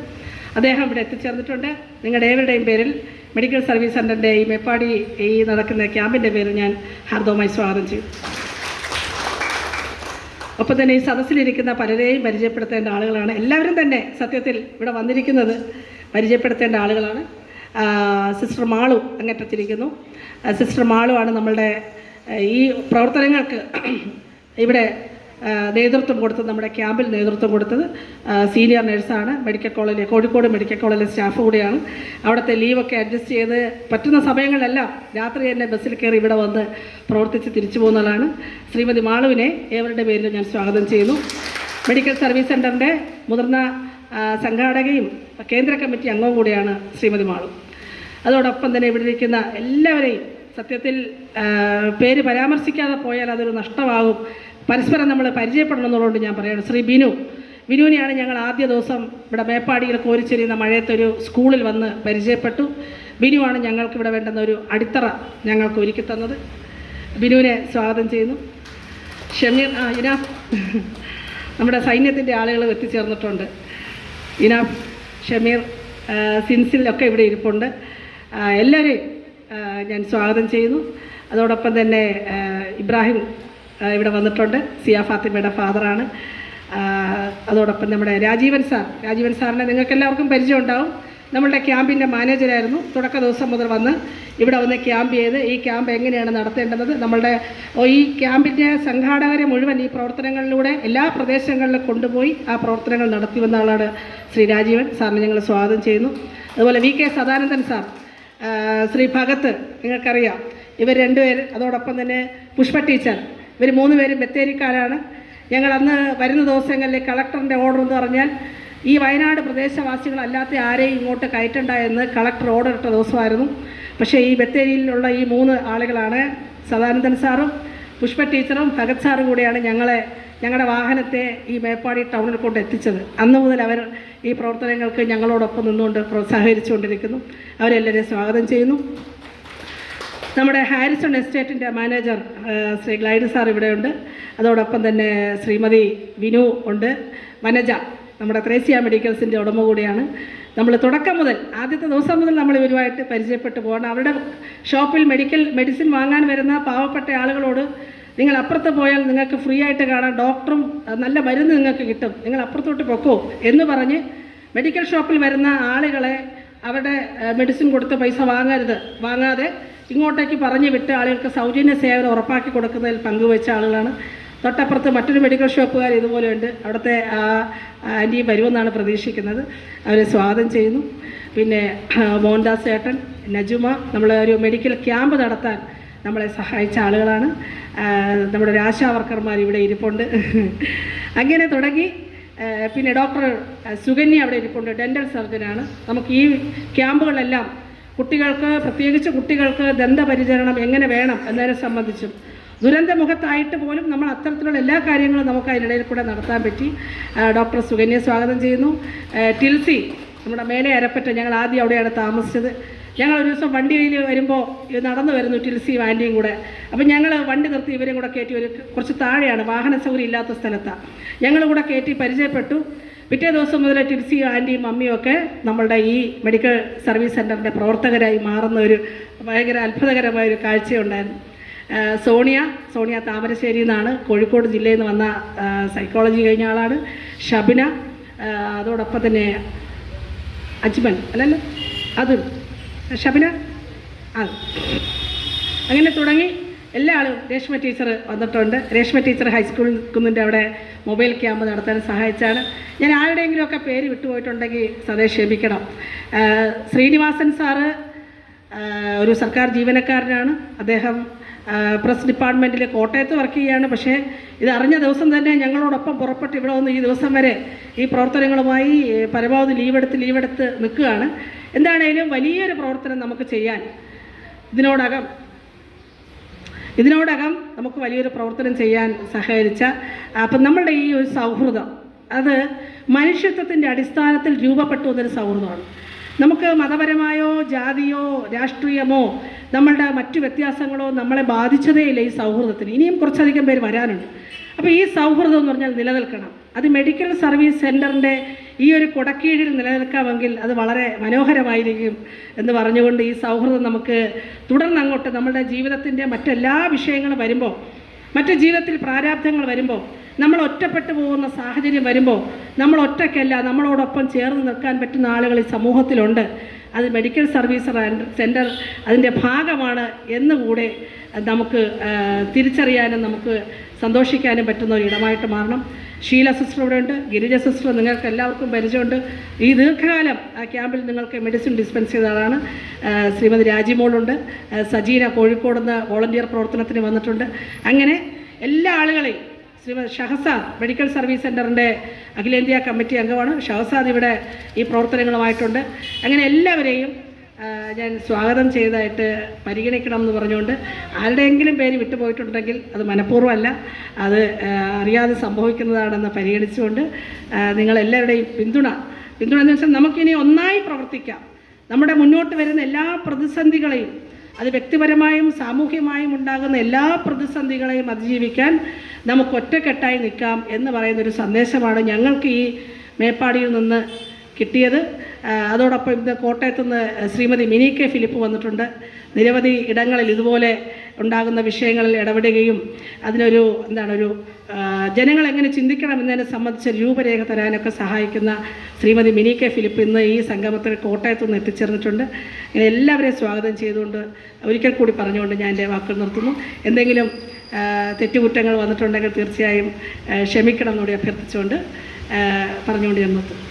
അദ്ദേഹം ഇവിടെ എത്തിച്ചേർന്നിട്ടുണ്ട്. നിങ്ങളുടെ ഏവരുടെയും പേരിൽ മെഡിക്കൽ സർവീസ് സെൻ്ററിൻ്റെ ഈ മേപ്പാടി ഈ നടക്കുന്ന ക്യാമ്പിൻ്റെ പേരിൽ ഞാൻ ഹാർദവമായി സ്വാഗതം ചെയ്യും. ഒപ്പം തന്നെ ഈ സദസ്സിലിരിക്കുന്ന പലരെയും പരിചയപ്പെടുത്തേണ്ട ആളുകളാണ്. എല്ലാവരും തന്നെ സത്യത്തിൽ ഇവിടെ വന്നിരിക്കുന്നത് പരിചയപ്പെടുത്തേണ്ട ആളുകളാണ്. സിസ്റ്റർ മാളു അങ്ങേറ്റത്തിരിക്കുന്നു. സിസ്റ്റർ മാളു ആണ് നമ്മളുടെ ഈ പ്രവർത്തനങ്ങൾക്ക് ഇവിടെ നേതൃത്വം കൊടുത്തത്, നമ്മുടെ ക്യാമ്പിൽ നേതൃത്വം കൊടുത്തത്. സീനിയർ നഴ്സാണ്, കോഴിക്കോട് മെഡിക്കൽ കോളേജിലെ സ്റ്റാഫ് കൂടിയാണ്. അവിടുത്തെ ലീവൊക്കെ അഡ്ജസ്റ്റ് ചെയ്ത് പറ്റുന്ന സമയങ്ങളിലെല്ലാം രാത്രി തന്നെ ബസ്സിൽ കയറി ഇവിടെ വന്ന് പ്രവർത്തിച്ച് തിരിച്ചു പോകുന്നതാണ്. ശ്രീമതി മാളുവിനെ ഏവരുടെ പേരിൽ ഞാൻ സ്വാഗതം ചെയ്യുന്നു. മെഡിക്കൽ സർവീസ് സെൻ്ററിൻ്റെ മുതിർന്ന സംഘാടകയും കേന്ദ്ര കമ്മിറ്റി അംഗവും കൂടിയാണ് ശ്രീമതി മാളു. അതോടൊപ്പം തന്നെ ഇവിടെ ഇരിക്കുന്ന എല്ലാവരെയും സത്യത്തിൽ പേര് പരാമർശിക്കാതെ പോയാൽ അതൊരു നഷ്ടമാകും. പരസ്പരം നമ്മൾ പരിചയപ്പെടണം എന്നുള്ളതുകൊണ്ട് ഞാൻ പറയുന്നത്. ശ്രീ ബിനുവിനെയാണ് ഞങ്ങൾ ആദ്യ ദിവസം ഇവിടെ മേപ്പാടിയിൽ കോരിച്ചെരിയുന്ന മഴയത്തൊരു സ്കൂളിൽ വന്ന് പരിചയപ്പെട്ടു. ബിനുവാണ് ഞങ്ങൾക്ക് ഇവിടെ വേണ്ടുന്ന ഒരു അടിത്തറ ഞങ്ങൾക്ക് ഒരുക്കി തന്നത്. ബിനുവിനെ സ്വാഗതം ചെയ്യുന്നു. ഷമീർ, ഇനാഫ്, നമ്മുടെ സൈന്യത്തിൻ്റെ ആളുകൾ എത്തിച്ചേർന്നിട്ടുണ്ട്. ഇനാഫ്, ഷമീർ, സിൻസിലൊക്കെ ഇവിടെ ഇരിപ്പുണ്ട്. എല്ലാവരെയും ഞാൻ സ്വാഗതം ചെയ്യുന്നു. അതോടൊപ്പം തന്നെ ഇബ്രാഹിം ഇവിടെ വന്നിട്ടുണ്ട്. സിയ ഫാത്തിമയുടെ ഫാദറാണ്. അതോടൊപ്പം നമ്മുടെ രാജീവൻ സാറിനെ നിങ്ങൾക്ക് എല്ലാവർക്കും പരിചയം ഉണ്ടാവും. നമ്മളുടെ ക്യാമ്പിൻ്റെ മാനേജരായിരുന്നു. തുടക്ക ദിവസം മുതൽ വന്ന് ഇവിടെ വന്ന് ക്യാമ്പ് ചെയ്ത് ഈ ക്യാമ്പ് എങ്ങനെയാണ് നടത്തേണ്ടത്, നമ്മളുടെ ഈ ക്യാമ്പിൻ്റെ സംഘാടകരെ മുഴുവൻ ഈ പ്രവർത്തനങ്ങളിലൂടെ എല്ലാ പ്രദേശങ്ങളിലും കൊണ്ടുപോയി ആ പ്രവർത്തനങ്ങൾ നടത്തി വന്ന ആളാണ് ശ്രീ രാജീവൻ സാറിനെ ഞങ്ങൾ സ്വാഗതം ചെയ്യുന്നു. അതുപോലെ VK സദാനന്ദൻ സാർ, ശ്രീ ഭഗത്ത്, നിങ്ങൾക്കറിയാം ഇവർ രണ്ടുപേരും, അതോടൊപ്പം തന്നെ പുഷ്പ ടീച്ചർ, ഇവർ 3 പേരും ബത്തേരിക്കാരാണ്. ഞങ്ങൾ അന്ന് വരുന്ന ദിവസങ്ങളിൽ കളക്ടറിൻ്റെ ഓർഡർ എന്ന് പറഞ്ഞാൽ ഈ വയനാട് പ്രദേശവാസികളല്ലാത്ത ആരെയും ഇങ്ങോട്ട് കയറ്റണ്ട എന്ന് കളക്ടർ ഓർഡർ ഇട്ട ദിവസമായിരുന്നു. പക്ഷേ ഈ ബത്തേരിയിലുള്ള ഈ 3 ആളുകളാണ്, സദാനന്ദൻ സാറും പുഷ്പ ടീച്ചറും ഭഗത് സാറും കൂടിയാണ് ഞങ്ങളുടെ വാഹനത്തെ ഈ മേപ്പാടി ടൗണിൽ കൊണ്ട് എത്തിച്ചത്. അന്ന് മുതൽ അവർ ഈ പ്രവർത്തനങ്ങൾക്ക് ഞങ്ങളോടൊപ്പം നിന്നുകൊണ്ട് സഹകരിച്ചുകൊണ്ടിരിക്കുന്നു. അവരെല്ലാവരെയും സ്വാഗതം ചെയ്യുന്നു. നമ്മുടെ ഹാരിസൺ എസ്റ്റേറ്റിൻ്റെ മാനേജർ ശ്രീ ഗ്ലൈഡ് സാർ ഇവിടെയുണ്ട്. അതോടൊപ്പം തന്നെ ശ്രീമതി വിനു ഉണ്ട്. വനജ നമ്മുടെ ത്രേസ്യ മെഡിക്കൽസിൻ്റെ ഉടമ കൂടിയാണ്. നമ്മൾ തുടക്കം മുതൽ ആദ്യത്തെ ദിവസം മുതൽ നമ്മൾ ഇവരുമായിട്ട് പരിചയപ്പെട്ടു പോകണം. അവരുടെ ഷോപ്പിൽ മെഡിസിൻ വാങ്ങാൻ വരുന്ന പാവപ്പെട്ട ആളുകളോട് നിങ്ങൾ അപ്പുറത്ത് പോയാൽ നിങ്ങൾക്ക് ഫ്രീ ആയിട്ട് കാണാം, ഡോക്ടറും നല്ല മരുന്ന് നിങ്ങൾക്ക് കിട്ടും, നിങ്ങൾ അപ്പുറത്തോട്ട് പൊക്കോ എന്ന് പറഞ്ഞ് മെഡിക്കൽ ഷോപ്പിൽ വരുന്ന ആളുകളെ അവരുടെ മെഡിസിൻ കൊടുത്ത് പൈസ വാങ്ങാതെ ഇങ്ങോട്ടേക്ക് പറഞ്ഞു വിട്ട് ആളുകൾക്ക് സൗജന്യ സേവനം ഉറപ്പാക്കി കൊടുക്കുന്നതിൽ പങ്കുവച്ച ആളുകളാണ്. തൊട്ടപ്പുറത്ത് മറ്റൊരു മെഡിക്കൽ ഷോപ്പുകാർ ഇതുപോലെയുണ്ട്. അവിടുത്തെ ആൻറ്റിയും വരുമെന്നാണ് പ്രതീക്ഷിക്കുന്നത്. അവരെ സ്വാഗതം ചെയ്യുന്നു. പിന്നെ മോഹൻദാസ് ചേട്ടൻ, നജുമ, നമ്മളെ ഒരു മെഡിക്കൽ ക്യാമ്പ് നടത്താൻ നമ്മളെ സഹായിച്ച ആളുകളാണ്. നമ്മുടെ ഒരു ആശാ വർക്കർമാർ ഇവിടെ ഇരിപ്പുണ്ട്. അങ്ങനെ തുടങ്ങി. പിന്നെ ഡോക്ടർ സുകന്യ അവിടെ ഇരിപ്പുണ്ട്, ഡെൻ്റൽ സർജനാണ്. നമുക്ക് ഈ ക്യാമ്പുകളെല്ലാം കുട്ടികൾക്ക്, പ്രത്യേകിച്ച് കുട്ടികൾക്ക് ദന്തപരിചരണം എങ്ങനെ വേണം എന്നതിനെ സംബന്ധിച്ചും ദുരന്തമുഖത്തായിട്ട് പോലും നമ്മൾ അത്തരത്തിലുള്ള എല്ലാ കാര്യങ്ങളും നമുക്ക് അതിനിടയിൽ കൂടെ നടത്താൻ പറ്റി. ഡോക്ടർ സുകന്യ സ്വാഗതം ചെയ്യുന്നു. ടിൽസി, നമ്മുടെ മേലെ അരപ്പറ്റ, ഞങ്ങൾ ആദ്യം അവിടെയാണ് താമസിച്ചത്. ഞങ്ങൾ ഒരു ദിവസം വണ്ടിയിൽ വരുമ്പോൾ നടന്നു വരുന്നു ടിൽസിയും ആൻറ്റിയും കൂടെ. അപ്പം ഞങ്ങൾ വണ്ടി നിർത്തി ഇവരെയും കൂടെ കയറ്റി, കുറച്ച് താഴെയാണ്, വാഹന സൗകര്യം ഇല്ലാത്ത സ്ഥലത്താണ്, ഞങ്ങൾ കൂടെ കയറ്റി പരിചയപ്പെട്ടു. പിറ്റേ ദിവസം മുതൽ ടിൽസിയും ആൻറ്റിയും മമ്മിയും ഒക്കെ നമ്മളുടെ ഈ മെഡിക്കൽ സർവീസ് സെൻ്ററിൻ്റെ പ്രവർത്തകരായി മാറുന്ന ഒരു ഭയങ്കര അത്ഭുതകരമായൊരു കാഴ്ചയുണ്ടായിരുന്നു. സോണിയ താമരശ്ശേരിയിൽ നിന്നാണ്, കോഴിക്കോട് ജില്ലയിൽ നിന്ന് വന്ന സൈക്കോളജി കഴിഞ്ഞ ആളാണ്. ഷബിന, അതോടൊപ്പം തന്നെ അജ്മൽ അല്ലല്ലോ, അതും ഷബിന, അത് അങ്ങനെ തുടങ്ങി എല്ലാ ആളും രേഷ്മ ടീച്ചർ വന്നിട്ടുണ്ട്. രേഷ്മ ടീച്ചർ ഹൈസ്കൂൾ കുന്നിൻ്റെ അവിടെ മൊബൈൽ ക്യാമ്പ് നടത്താൻ സഹായിച്ചാണ്. ഞാൻ ആരുടെയെങ്കിലുമൊക്കെ പേര് വിട്ടുപോയിട്ടുണ്ടെങ്കിൽ സദേ ക്ഷമിക്കണം. ശ്രീനിവാസൻ സാറ് ഒരു സർക്കാർ ജീവനക്കാരനാണ്. അദ്ദേഹം പ്രസ് ഡിപ്പാർട്ട്മെൻറ്റിൽ കോട്ടയത്ത് വർക്ക് ചെയ്യുകയാണ്. പക്ഷേ ഇത് അറിഞ്ഞ ദിവസം തന്നെ ഞങ്ങളോടൊപ്പം പുറപ്പെട്ട് ഇവിടെ വന്ന് ഈ ദിവസം വരെ ഈ പ്രവർത്തനങ്ങളുമായി പരമാവധി ലീവെടുത്ത് നിൽക്കുകയാണ്. എന്താണേലും വലിയൊരു പ്രവർത്തനം നമുക്ക് ചെയ്യാൻ ഇതിനോടകം നമുക്ക് വലിയൊരു പ്രവർത്തനം ചെയ്യാൻ സഹകരിച്ച അപ്പം നമ്മളുടെ ഈ ഒരു സൗഹൃദം അത് മനുഷ്യത്വത്തിൻ്റെ അടിസ്ഥാനത്തിൽ രൂപപ്പെട്ടു വന്നൊരു സൗഹൃദമാണ്. നമുക്ക് മതപരമായോ ജാതിയോ രാഷ്ട്രീയമോ നമ്മളുടെ മറ്റു വ്യത്യാസങ്ങളോ നമ്മളെ ബാധിച്ചതേയില്ല ഈ സൗഹൃദത്തിന്. ഇനിയും കുറച്ചധികം പേര് വരാനുണ്ട്. അപ്പോൾ ഈ സൗഹൃദം എന്ന് പറഞ്ഞാൽ നിലനിൽക്കണം. അത് മെഡിക്കൽ സർവീസ് സെൻറ്ററിൻ്റെ ഈ ഒരു കുടക്കീഴിൽ നിലനിൽക്കാമെങ്കിൽ അത് വളരെ മനോഹരമായിരിക്കും എന്ന് പറഞ്ഞുകൊണ്ട് ഈ സൗഹൃദം നമുക്ക് തുടർന്നങ്ങോട്ട് നമ്മുടെ ജീവിതത്തിൻ്റെ മറ്റെല്ലാ വിഷയങ്ങളും വരുമ്പോൾ, മറ്റു ജീവിതത്തിൽ പ്രാരാബ്ധങ്ങൾ വരുമ്പോൾ, നമ്മൾ ഒറ്റപ്പെട്ടു പോകുന്ന സാഹചര്യം വരുമ്പോൾ നമ്മൾ ഒറ്റയ്ക്കല്ല, നമ്മളോടൊപ്പം ചേർന്ന് നിൽക്കാൻ പറ്റുന്ന ആളുകൾ ഈ സമൂഹത്തിലുണ്ട്. അത് മെഡിക്കൽ സർവീസ് സെൻറ്റർ അതിൻ്റെ ഭാഗമാണ് എന്നുകൂടെ നമുക്ക് തിരിച്ചറിയാനും നമുക്ക് സന്തോഷിക്കാനും പറ്റുന്ന ഒരു ഇടമായിട്ട് മാറണം. ഷീല സിസ്റ്റർ ഇവിടെ ഉണ്ട്, ഗിരിജ സിസ്റ്റർ നിങ്ങൾക്ക് എല്ലാവർക്കും പരിചയമുണ്ട്. ഈ ദീർഘകാലം ആ ക്യാമ്പിൽ നിങ്ങൾക്ക് മെഡിസിൻ ഡിസ്പെൻസ് ചെയ്ത ആളാണ്. ശ്രീമതി രാജിമോളുണ്ട്, സജീന കോഴിക്കോട് നിന്ന് വോളണ്ടിയർ പ്രവർത്തനത്തിന് വന്നിട്ടുണ്ട്. അങ്ങനെ എല്ലാ ആളുകളെയും ശ്രീമതി ഷഹസാദ് മെഡിക്കൽ സർവീസ് സെൻറ്ററിൻ്റെ അഖിലേന്ത്യാ കമ്മിറ്റി അംഗമാണ്. ഷഹസാദ് ഇവിടെ ഈ പ്രവർത്തനങ്ങളുമായിട്ടുണ്ട്. അങ്ങനെ എല്ലാവരെയും ഞാൻ സ്വാഗതം ചെയ്തതായിട്ട് പരിഗണിക്കണം എന്ന് പറഞ്ഞുകൊണ്ട് ആരുടെയെങ്കിലും പേര് വിട്ടുപോയിട്ടുണ്ടെങ്കിൽ അത് മനഃപൂർവ്വമല്ല, അത് അറിയാതെ സംഭവിക്കുന്നതാണെന്ന് പരിഗണിച്ചുകൊണ്ട് നിങ്ങളെല്ലാവരുടെയും പിന്തുണ എന്ന് വെച്ചാൽ നമുക്കിനി ഒന്നായി പ്രവർത്തിക്കാം. നമ്മുടെ മുന്നോട്ട് വരുന്ന എല്ലാ പ്രതിസന്ധികളെയും, അത് വ്യക്തിപരമായും സാമൂഹ്യമായും ഉണ്ടാകുന്ന എല്ലാ പ്രതിസന്ധികളെയും അതിജീവിക്കാൻ നമുക്ക് ഒറ്റക്കെട്ടായി നിൽക്കാം എന്ന് പറയുന്നൊരു സന്ദേശമാണ് ഞങ്ങൾക്ക് ഈ മേപ്പാടിയിൽ നിന്ന് കിട്ടിയത്. അതോടൊപ്പം ഇന്ന് കോട്ടയത്തു നിന്ന് ശ്രീമതി മിനി കെ ഫിലിപ്പ് വന്നിട്ടുണ്ട്. നിരവധി ഇടങ്ങളിൽ ഇതുപോലെ ഉണ്ടാകുന്ന വിഷയങ്ങളിൽ ഇടപെടുകയും അതിനൊരു ജനങ്ങൾ എങ്ങനെ ചിന്തിക്കണം എന്നതിനെ സംബന്ധിച്ച രൂപരേഖ തരാനൊക്കെ സഹായിക്കുന്ന ശ്രീമതി മിനി കെ ഫിലിപ്പ് ഇന്ന് ഈ സംഗമത്തിൽ കോട്ടയത്തു നിന്ന് എത്തിച്ചേർന്നിട്ടുണ്ട്. ഇങ്ങനെ എല്ലാവരെയും സ്വാഗതം ചെയ്തുകൊണ്ട് ഒരിക്കൽ കൂടി പറഞ്ഞുകൊണ്ട് ഞാൻ എൻ്റെ വാക്കുകൾ നിർത്തുന്നു. എന്തെങ്കിലും തെറ്റുകുറ്റങ്ങൾ വന്നിട്ടുണ്ടെങ്കിൽ തീർച്ചയായും ക്ഷമിക്കണം എന്നുകൂടി അഭ്യർത്ഥിച്ചുകൊണ്ട് പറഞ്ഞുകൊണ്ട് ഞാൻ നിർത്തുന്നു.